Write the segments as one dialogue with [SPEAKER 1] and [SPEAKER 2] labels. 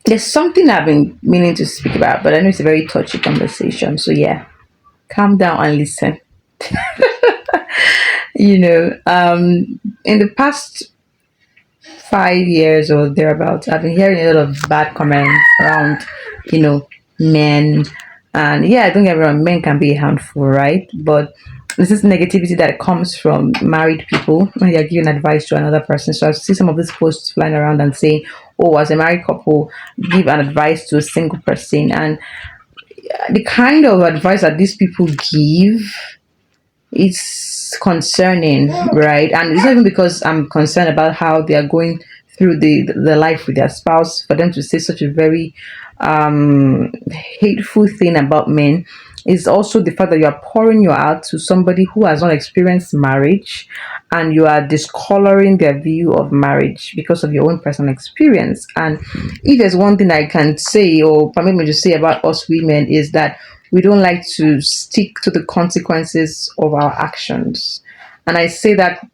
[SPEAKER 1] There's something I've been meaning to speak about, but I know it's a very touchy conversation. So yeah, calm down and listen. In the past 5 years or thereabouts, I've been hearing a lot of bad comments around, you know, men. And yeah, don't get me wrong, men can be a handful, right? But this is negativity that comes from married people when they're giving advice to another person. So I see some of these posts flying around and saying, oh, as a married couple, give an advice to a single person. And the kind of advice that these people give, it's concerning, right? And it's not even because I'm concerned about how they are going through the life with their spouse for them to say such a very hateful thing about men. Is also the fact that you are pouring your heart to somebody who has not experienced marriage, and you are discoloring their view of marriage because of your own personal experience. And if there's one thing I can say, or permit me to say, about us women, is that we don't like to stick to the consequences of our actions. And I say that,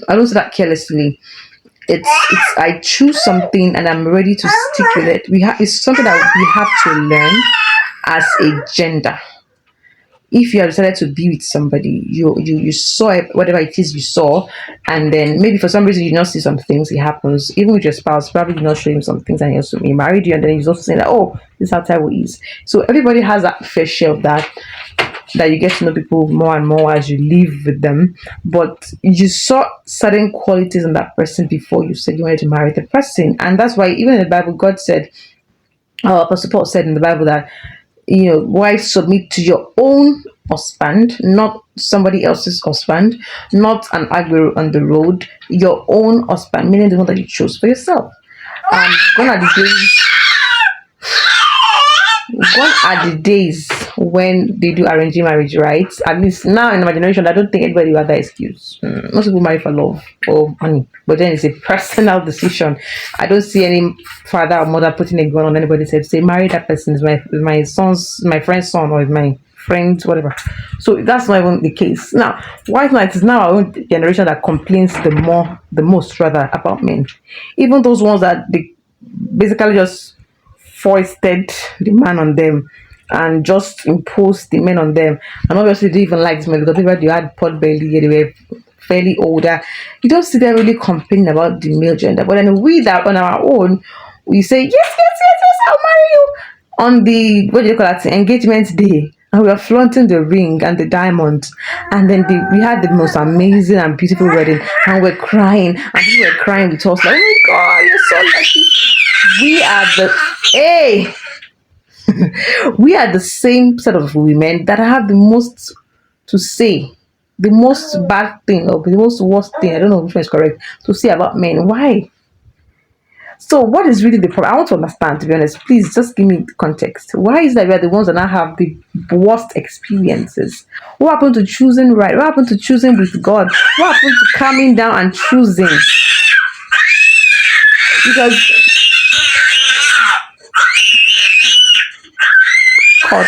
[SPEAKER 1] I don't say that carelessly. It's I choose something and I'm ready to stick with it. It's something that we have to learn as a gender. If you have decided to be with somebody, you saw it, whatever it is you saw, and then maybe for some reason you not see some things, it happens. Even with your spouse, probably you not show him some things, and he married you, and then he's also saying that, oh, this is how Taiwo is. So everybody has that fair share of that. That you get to know people more and more as you live with them, but you saw certain qualities in that person before you said you wanted to marry the person. And that's why even in the Bible, God said, Apostle Paul said in the Bible that, wives, submit to your own husband, not somebody else's husband, not an agbero on the road, your own husband, meaning the one that you chose for yourself. Gone are the days. Gone are the days when they do arranging marriage, right? At least now in my generation, I don't think anybody will have that excuse. Most people marry for love or money, but then it's a personal decision. I don't see any father or mother putting a gun on anybody's head, say marry that person, is my friend's son, or is my friends, whatever. So that's not even the case. Now, why not? It is now our own generation that complains the most rather, about men. Even those ones that they basically just foisted the man on them and just imposed the men on them. And obviously they didn't even like this man because people, they had pot belly, they were fairly older. You don't see them really complaining about the male gender. But then we that on our own, we say, yes, yes, yes, yes, I'll marry you on the, what do you call that, engagement day. And we are flaunting the ring and the diamonds. And then we had the most amazing and beautiful wedding. And we're crying. And people were crying with us like, oh my God, you're so lucky. We are the, hey, we are the same set of women that have the most to say, the most bad thing, or the most worst thing, I don't know which one is correct, to say about men. Why? So what is really the problem? I want to understand, to be honest. Please just give me context. Why is that we are the ones that now have the worst experiences? What happened to choosing right? What happened to choosing with God? What happened to calming down and choosing? Because God.